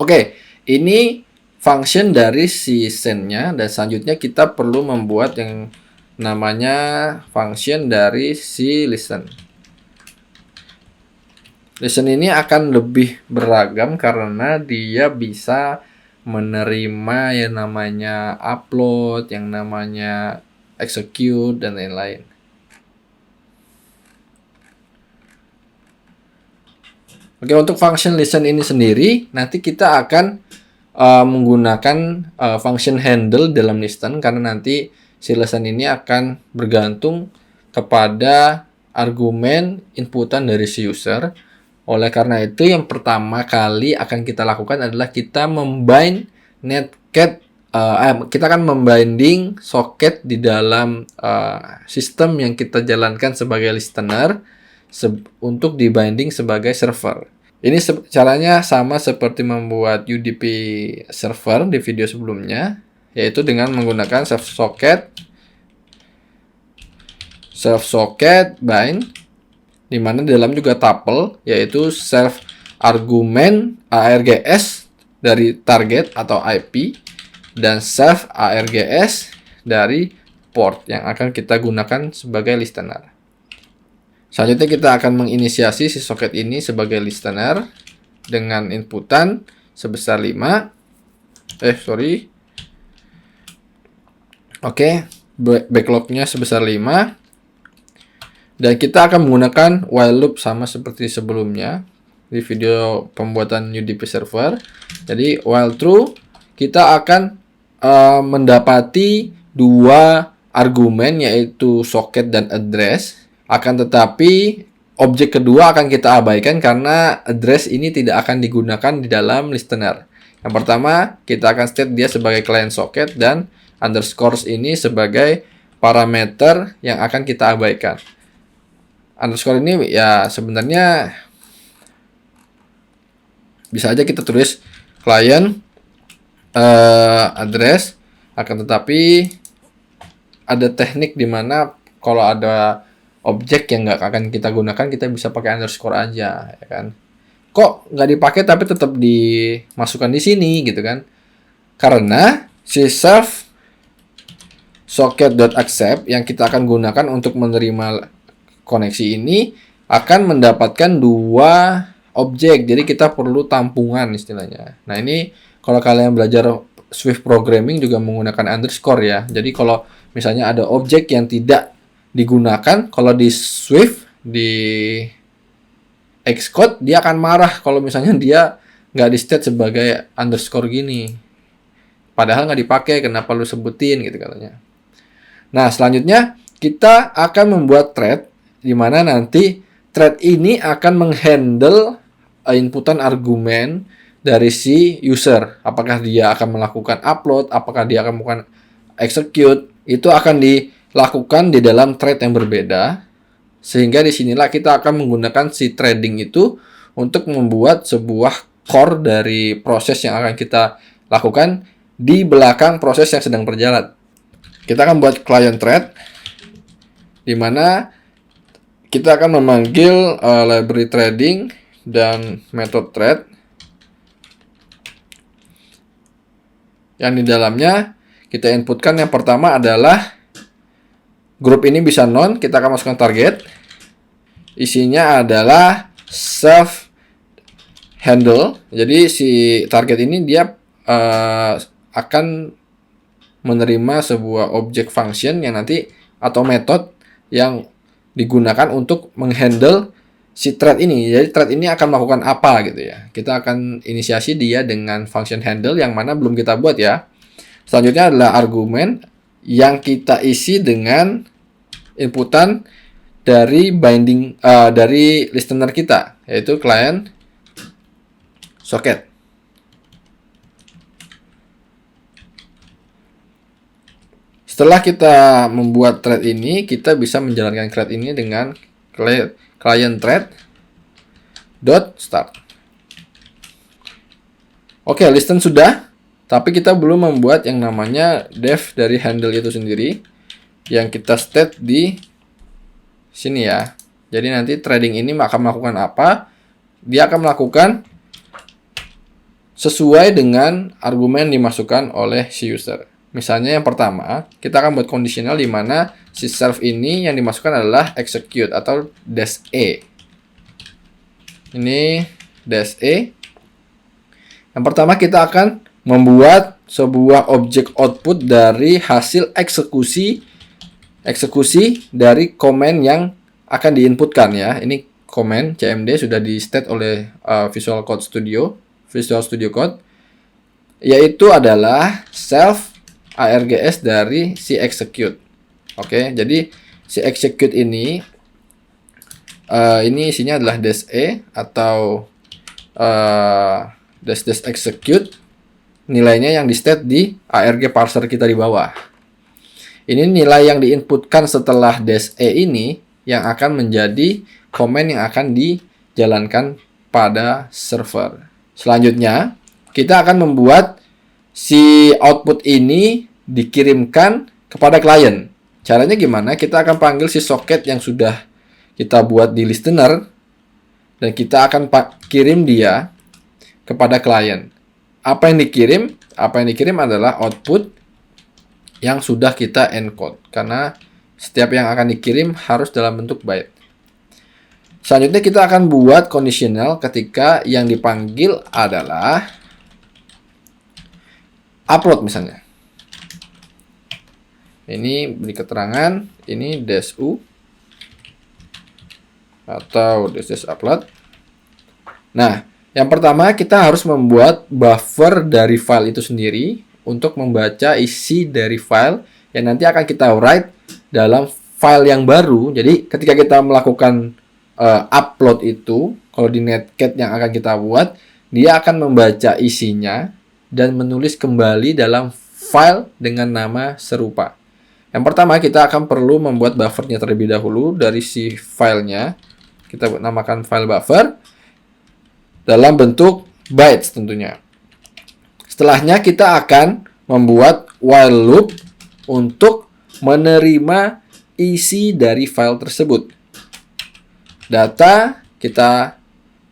Oke, ini function dari si send-nya, dan selanjutnya kita perlu membuat yang namanya function dari si listen. Listen ini akan lebih beragam karena dia bisa menerima yang namanya upload, yang namanya execute, dan lain-lain. Oke, untuk function listen ini sendiri, nanti kita akan menggunakan function handle dalam listen, karena nanti si listen ini akan bergantung kepada argumen inputan dari si user. Oleh karena itu, yang pertama kali akan kita lakukan adalah kita membind netcat, kita akan membinding socket di dalam sistem yang kita jalankan sebagai listener untuk dibinding sebagai server. Ini caranya sama seperti membuat UDP server di video sebelumnya, yaitu dengan menggunakan self socket bind, di mana di dalam juga tuple, yaitu self argument args dari target atau IP, dan self args dari port yang akan kita gunakan sebagai listener. Selanjutnya kita akan menginisiasi si soket ini sebagai listener dengan inputan sebesar 5. Oke, backlognya sebesar 5. Dan kita akan menggunakan while loop sama seperti sebelumnya di video pembuatan UDP server. Jadi while true, kita akan mendapati dua argumen, yaitu socket dan address. Akan tetapi objek kedua akan kita abaikan karena address ini tidak akan digunakan di dalam listener. Yang pertama, kita akan state dia sebagai client socket, dan underscores ini sebagai parameter yang akan kita abaikan. Underscore ini ya sebenarnya bisa aja kita tulis client address, akan tetapi ada teknik di mana kalau ada objek yang nggak akan kita gunakan, kita bisa pakai underscore aja, ya kan? Kok nggak dipakai tapi tetap dimasukkan di sini gitu kan? Karena si self socket.accept yang kita akan gunakan untuk menerima koneksi ini akan mendapatkan dua objek, jadi kita perlu tampungan istilahnya. Nah, ini kalau kalian belajar Swift programming juga menggunakan underscore ya. Jadi kalau misalnya ada objek yang tidak digunakan, kalau di Swift, di Xcode, dia akan marah kalau misalnya dia nggak di state sebagai underscore gini. Padahal nggak dipakai, kenapa lu sebutin gitu katanya. Nah, selanjutnya kita akan membuat thread, di mana nanti thread ini akan menghandle inputan argumen dari si user. Apakah dia akan melakukan upload, apakah dia akan melakukan execute, itu akan dilakukan di dalam thread yang berbeda. Sehingga disinilah kita akan menggunakan si threading itu untuk membuat sebuah core dari proses yang akan kita lakukan di belakang proses yang sedang berjalan. Kita akan buat client thread, di mana kita akan memanggil library threading dan method thread, yang di dalamnya kita inputkan yang pertama adalah grup ini bisa none, kita akan masukkan target. Isinya adalah self handle. Jadi si target ini dia akan menerima sebuah objek function yang nanti atau metode yang digunakan untuk menghandle si thread ini. Jadi thread ini akan melakukan apa gitu ya. Kita akan inisiasi dia dengan function handle yang mana belum kita buat ya. Selanjutnya adalah argumen yang kita isi dengan inputan dari binding dari listener kita, yaitu client socket. Setelah kita membuat thread ini, kita bisa menjalankan thread ini dengan client thread dot start. Oke, listen sudah, tapi kita belum membuat yang namanya def dari handle itu sendiri, yang kita state di sini ya. Jadi nanti threading ini akan melakukan apa? Dia akan melakukan sesuai dengan argumen dimasukkan oleh si user. Misalnya yang pertama, kita akan buat conditional di mana si self ini yang dimasukkan adalah execute atau -e. Ini -e. Yang pertama kita akan membuat sebuah objek output dari hasil eksekusi dari komen yang akan diinputkan ya. Ini komen CMD sudah di state oleh Visual Studio Code, yaitu adalah self args dari si execute. Oke, jadi si execute ini isinya adalah -e atau -execute, nilainya yang di state di arg parser kita di bawah. Ini nilai yang diinputkan setelah -e ini yang akan menjadi komen yang akan dijalankan pada server. Selanjutnya, kita akan membuat si output ini dikirimkan kepada klien. Caranya gimana? Kita akan panggil si socket yang sudah kita buat di listener dan kita akan kirim dia kepada klien. Apa yang dikirim? Apa yang dikirim adalah output yang sudah kita encode, karena setiap yang akan dikirim harus dalam bentuk byte. Selanjutnya kita akan buat conditional ketika yang dipanggil adalah upload misalnya. Ini beri keterangan, ini -u atau -upload. Nah, yang pertama kita harus membuat buffer dari file itu sendiri untuk membaca isi dari file yang nanti akan kita write dalam file yang baru. Jadi ketika kita melakukan upload itu, kalau di netcat yang akan kita buat, dia akan membaca isinya dan menulis kembali dalam file dengan nama serupa. Yang pertama kita akan perlu membuat buffernya terlebih dahulu dari si filenya. Kita namakan file buffer dalam bentuk bytes tentunya. Setelahnya kita akan membuat while loop untuk menerima isi dari file tersebut. Data kita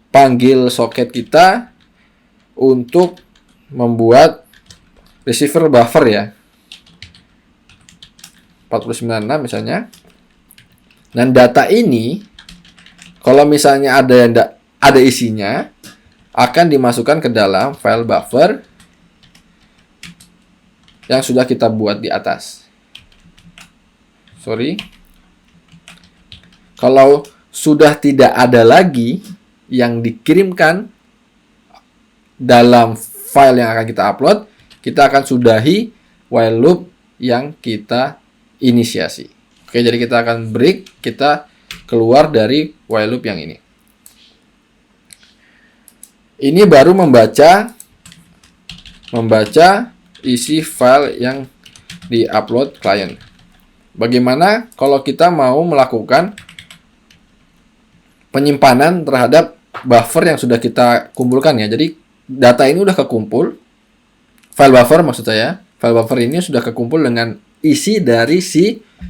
panggil socket kita untuk membuat receiver buffer ya. 496 misalnya. Dan data ini kalau misalnya ada isinya akan dimasukkan ke dalam file buffer yang sudah kita buat di atas. Kalau sudah tidak ada lagi yang dikirimkan dalam file yang akan kita upload, kita akan sudahi while loop yang kita inisiasi. Oke, jadi kita akan break, kita keluar dari while loop yang ini. Ini baru membaca isi file yang di-upload klien. Bagaimana kalau kita mau melakukan penyimpanan terhadap buffer yang sudah kita kumpulkan ya. Jadi data ini sudah kekumpul, file buffer maksud saya, file buffer ini sudah kekumpul dengan isi dari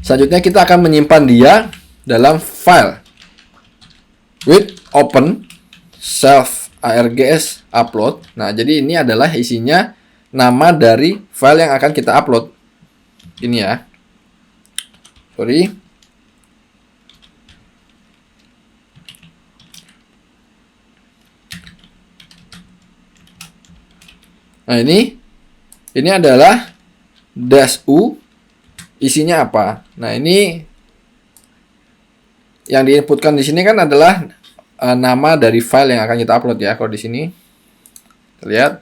selanjutnya kita akan menyimpan dia dalam file with open self args upload. Nah, jadi ini adalah isinya nama dari file yang akan kita upload. Ini ya. Nah, ini adalah -u, isinya apa? Nah, ini yang diinputkan di sini kan adalah nama dari file yang akan kita upload ya. Kalau di sini kita lihat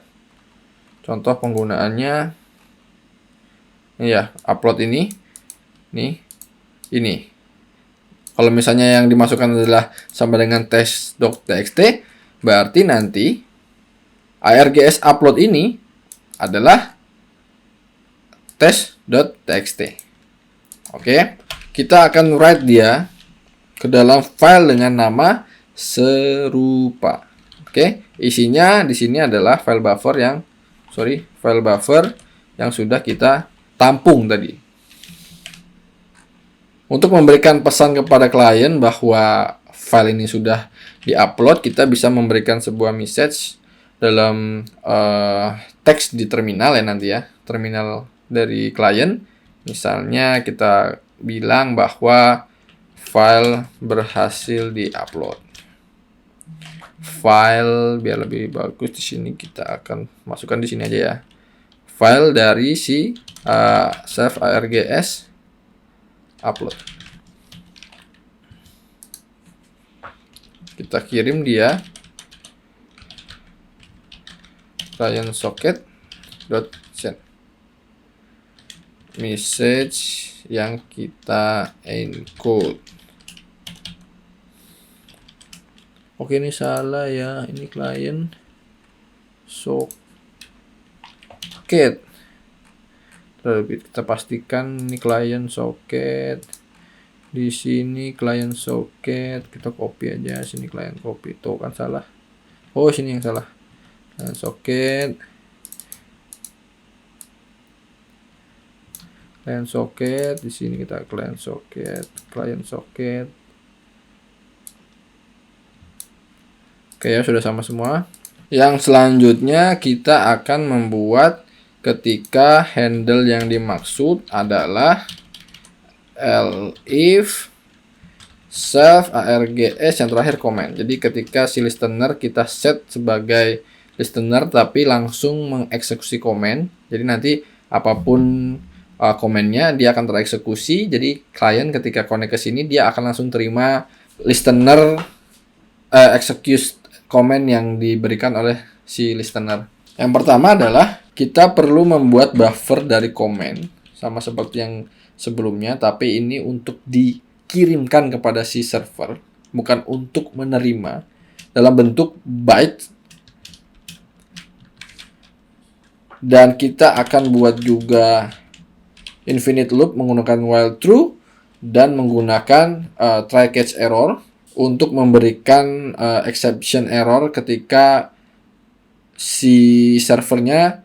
contoh penggunaannya ini ya, upload ini. Kalau misalnya yang dimasukkan adalah sama dengan test.txt, berarti nanti args upload ini adalah test.txt. Oke, kita akan write dia ke dalam file dengan nama serupa. Oke, isinya di sini adalah file buffer yang sudah kita tampung tadi. Untuk memberikan pesan kepada klien bahwa file ini sudah diupload, kita bisa memberikan sebuah message dalam teks di terminal ya nanti ya, terminal dari klien. Misalnya kita bilang bahwa file berhasil diupload. File biar lebih bagus di sini kita akan masukkan di sini aja ya. File dari si save args upload. Kita kirim dia client socket.send message yang kita encode. Oke, ini salah ya. Ini client socket. Terlebih kita pastikan ini client socket. Di sini client socket. Kita copy aja sini client copy. Tuh kan salah. Oh, sini yang salah. Client socket. Client socket. Di sini kita client socket. Client socket. Oke ya, sudah sama semua. Yang selanjutnya kita akan membuat ketika handle yang dimaksud adalah if save args yang terakhir comment. Jadi ketika si listener kita set sebagai listener tapi langsung mengeksekusi komen. Jadi nanti apapun komennya dia akan tereksekusi. Jadi klien ketika connect ke sini dia akan langsung terima listener execute komen yang diberikan oleh si listener. Yang pertama adalah kita perlu membuat buffer dari komen sama seperti yang sebelumnya, tapi ini untuk dikirimkan kepada si server, bukan untuk menerima dalam bentuk byte. Dan kita akan buat juga infinite loop menggunakan while true dan menggunakan try catch error untuk memberikan exception error ketika si servernya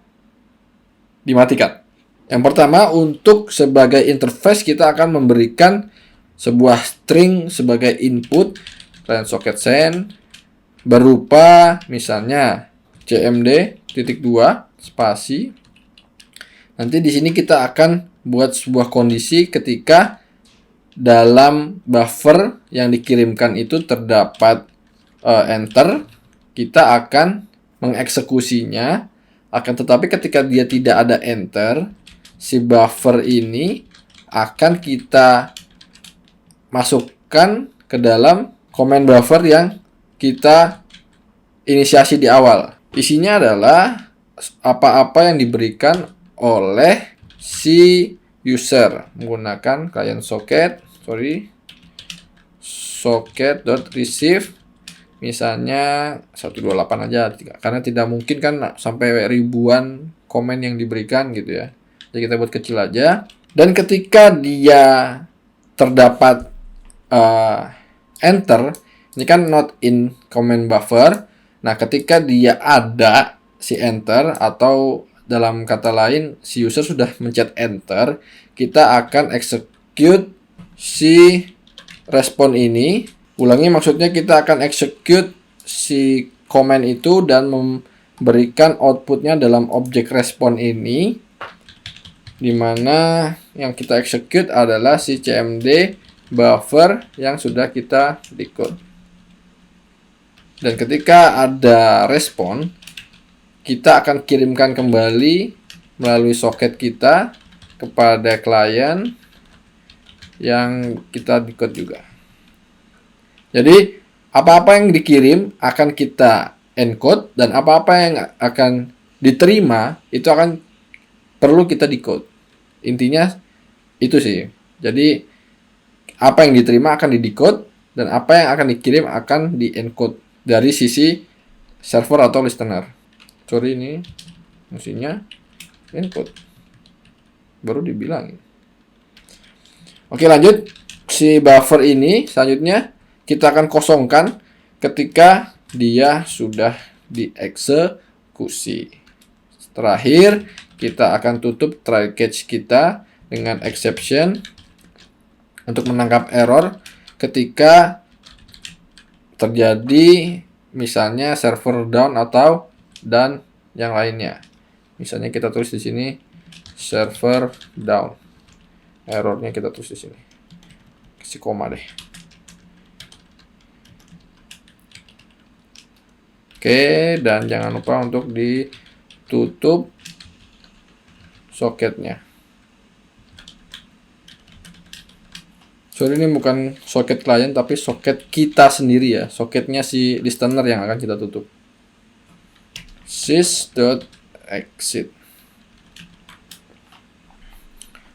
dimatikan. Yang pertama, untuk sebagai interface kita akan memberikan sebuah string sebagai input client socket send berupa misalnya cmd.2 spasi. Nanti di sini kita akan buat sebuah kondisi ketika dalam buffer yang dikirimkan itu terdapat enter, kita akan mengeksekusinya. Akan tetapi ketika dia tidak ada enter, si buffer ini akan kita masukkan ke dalam comment buffer yang kita inisiasi di awal. Isinya adalah apa-apa yang diberikan oleh si user menggunakan client socket.receive misalnya 128 aja karena tidak mungkin kan sampai ribuan komen yang diberikan gitu ya. Jadi kita buat kecil aja. Dan ketika dia terdapat enter, ini kan not in comment buffer. Nah, ketika dia ada si enter atau dalam kata lain si user sudah mencet enter, kita akan execute si respon ini. Ulangi, maksudnya kita akan execute si comment itu dan memberikan outputnya dalam objek respon ini, dimana yang kita execute adalah si cmd buffer yang sudah kita decode. Dan ketika ada respon, kita akan kirimkan kembali melalui soket kita kepada klien yang kita decode juga. Jadi apa-apa yang dikirim akan kita encode dan apa-apa yang akan diterima itu akan perlu kita decode. Intinya itu sih. Jadi apa yang diterima akan di-decode dan apa yang akan dikirim akan di-encode dari sisi server atau listener. Sorry, ini mestinya encode. Baru dibilangin. Oke, lanjut. Si buffer ini selanjutnya kita akan kosongkan ketika dia sudah dieksekusi. Terakhir, kita akan tutup try catch kita dengan exception untuk menangkap error ketika terjadi misalnya server down atau dan yang lainnya. Misalnya kita tulis di sini server down. Errornya kita tulis di sini. Kasih koma deh. Oke, dan jangan lupa untuk ditutup soketnya. Sorry, ini bukan soket klien tapi soket kita sendiri ya. Soketnya si listener yang akan kita tutup. sys.exit.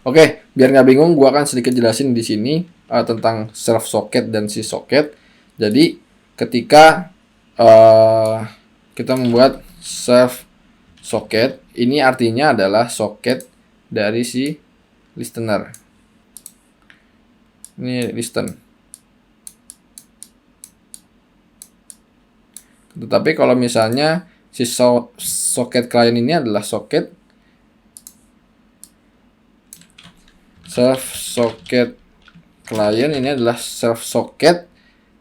Oke, biar nggak bingung, gua akan sedikit jelasin di sini tentang serve socket dan sys socket. Jadi, ketika kita membuat serve socket, ini artinya adalah socket dari si listener. Ini listen. Tetapi kalau misalnya si socket client ini adalah socket serve socket client, ini adalah serve socket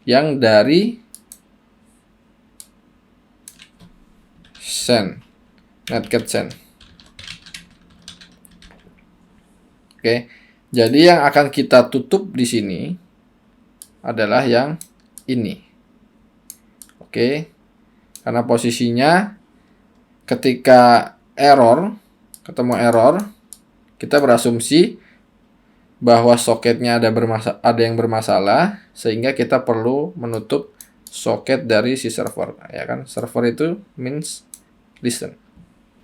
yang dari send, netcat send. Oke, jadi yang akan kita tutup di sini adalah yang ini. Oke, karena posisinya ketika ketemu error, kita berasumsi bahwa soketnya ada yang bermasalah, sehingga kita perlu menutup soket dari si server. Ya kan, server itu means listen.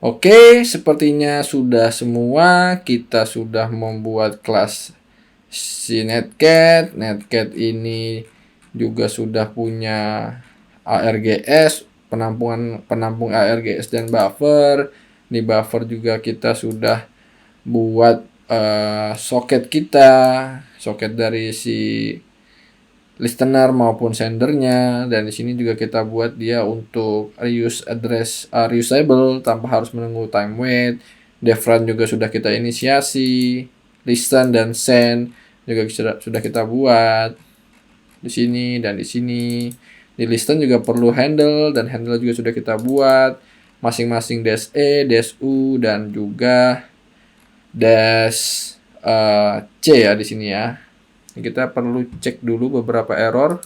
Oke, sepertinya sudah semua. Kita sudah membuat kelas si netcat. Netcat ini juga sudah punya ARGS, penampung ARGS dan buffer. Di buffer juga kita sudah buat soket soket dari si listener maupun sendernya, dan di sini juga kita buat dia untuk reuse address reusable tanpa harus menunggu time wait. Defrag juga sudah kita inisiasi, listen dan send juga sudah kita buat di sini dan di sini. Di listen juga perlu handle, dan handle juga sudah kita buat masing-masing -e, -u dan juga -c ya di sini ya. Kita perlu cek dulu beberapa error.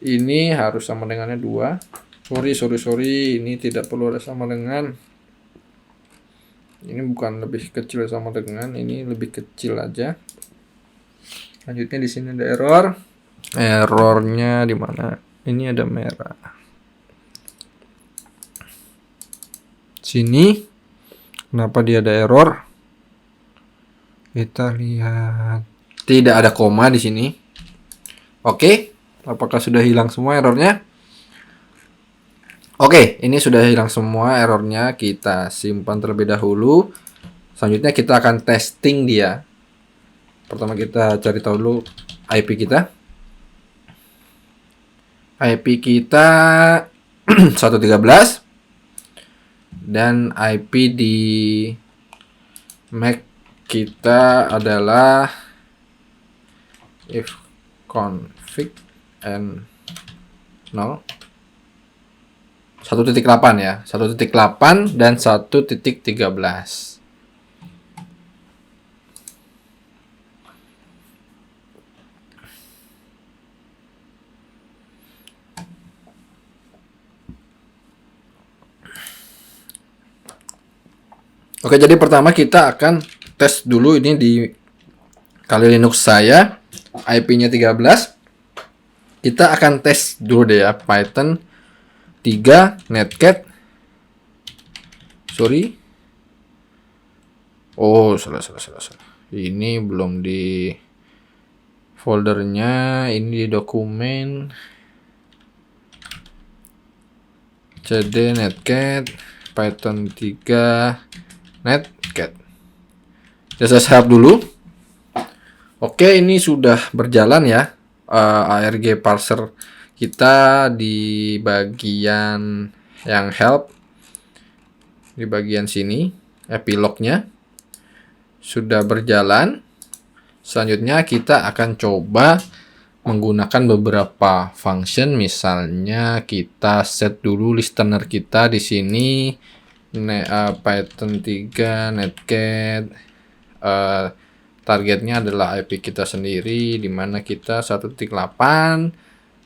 Ini harus sama dengannya 2. Sorry, ini tidak perlu ada sama dengan. Ini bukan lebih kecil sama dengan, ini lebih kecil aja. Lanjutnya di sini ada error. Errornya di mana? Ini ada merah. Sini. Kenapa dia ada error? Kita lihat, tidak ada koma di sini. Oke, apakah sudah hilang semua errornya? Oke, ini sudah hilang semua errornya. Kita simpan terlebih dahulu. Selanjutnya kita akan testing dia. Pertama kita cari tahu dulu IP kita. IP kita 113 dan IP di Mac kita adalah if config n 0 1.8 ya, 1.8 dan 1.13. Oke, jadi pertama kita akan tes dulu ini di Kali Linux saya, IP-nya 13. Kita akan tes dulu deh ya, Python 3 netcat. Sorry. Oh, salah. Ini belum di foldernya, ini di dokumen. cd netcat Python 3 netcat. Saya save dulu. Oke, ini sudah berjalan ya. ARG parser kita di bagian yang help, di bagian sini epilognya sudah berjalan. Selanjutnya kita akan coba menggunakan beberapa function. Misalnya kita set dulu listener kita di sini Python 3 netcat, targetnya adalah IP kita sendiri, di mana kita 1.8,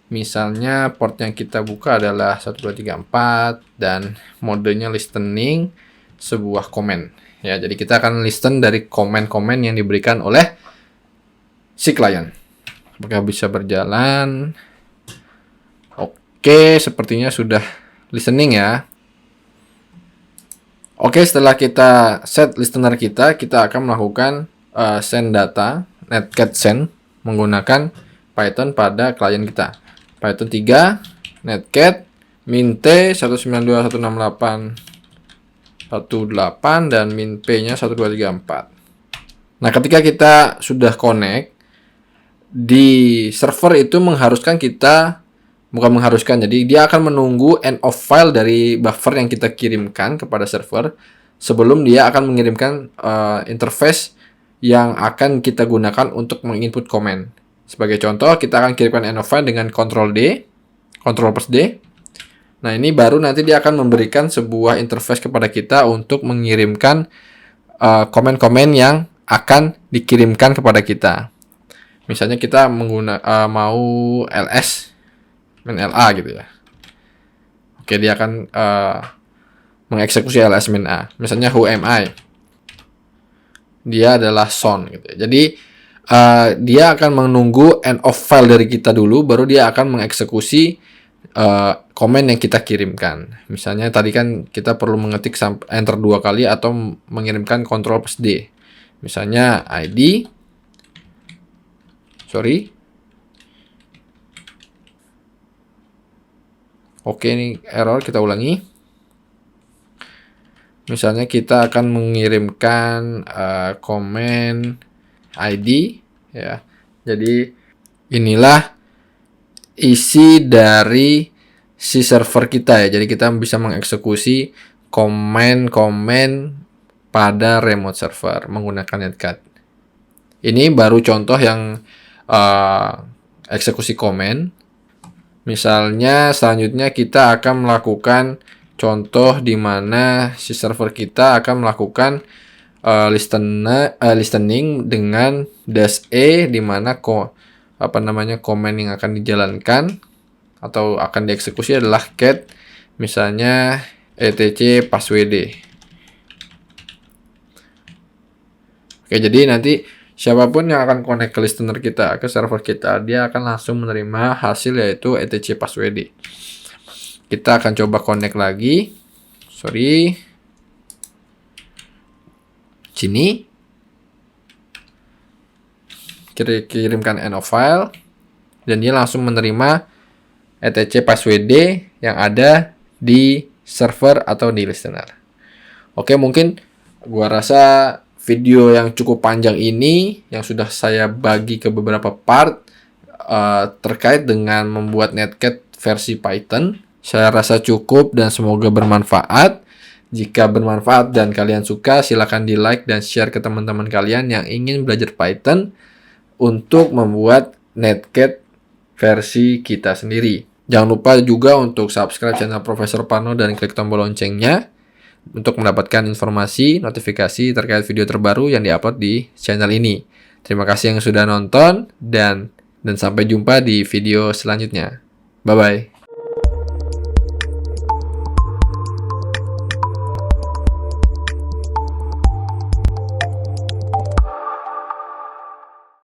misalnya port yang kita buka adalah 1234 dan modenya listening sebuah komen. Ya, jadi kita akan listen dari komen-komen yang diberikan oleh si klien. Apakah bisa berjalan? Oke, sepertinya sudah listening ya. Oke, setelah kita set listener kita akan melakukan send data, netcat send, menggunakan Python pada klien kita. Python 3, netcat, min t 192.168.18 dan min p-nya 1234. Nah, ketika kita sudah connect, di server itu mengharuskan kita, bukan mengharuskan, jadi dia akan menunggu end of file dari buffer yang kita kirimkan kepada server sebelum dia akan mengirimkan interface yang akan kita gunakan untuk menginput komen. Sebagai contoh, kita akan kirimkan end of file dengan Ctrl D, Ctrl plus D. Nah, ini baru nanti dia akan memberikan sebuah interface kepada kita untuk mengirimkan komen-komen yang akan dikirimkan kepada kita. Misalnya kita mau ls min LA gitu ya. Oke, dia akan mengeksekusi ls min A. Misalnya who am I? Dia adalah Son gitu ya. Jadi dia akan menunggu end of file dari kita dulu, baru dia akan mengeksekusi komen yang kita kirimkan. Misalnya tadi kan kita perlu mengetik enter 2 kali atau mengirimkan Ctrl plus D. Misalnya Oke, ini error, kita ulangi. Misalnya kita akan mengirimkan komen ID ya. Jadi inilah isi dari si server kita ya. Jadi kita bisa mengeksekusi komen-komen pada remote server menggunakan netcat. Ini baru contoh yang eksekusi komen. Misalnya selanjutnya kita akan melakukan contoh di mana si server kita akan melakukan listening dengan -e, di mana komen yang akan dijalankan atau akan dieksekusi adalah cat, misalnya etc passwd. Oke, jadi nanti siapapun yang akan connect ke listener kita, ke server kita, dia akan langsung menerima hasil yaitu etc passwd. Kita akan coba connect lagi. Sini. Kirimkan end of file. Dan dia langsung menerima etc passwd yang ada di server atau di listener. Oke, mungkin gua rasa video yang cukup panjang ini yang sudah saya bagi ke beberapa part terkait dengan membuat netcat versi Python, saya rasa cukup dan semoga bermanfaat. Jika bermanfaat dan kalian suka, silakan di like dan share ke teman-teman kalian yang ingin belajar Python untuk membuat netcat versi kita sendiri. Jangan lupa juga untuk subscribe channel Profesor Parno dan klik tombol loncengnya untuk mendapatkan informasi, notifikasi terkait video terbaru yang diupload di channel ini. Terima kasih yang sudah nonton dan sampai jumpa di video selanjutnya. Bye-bye.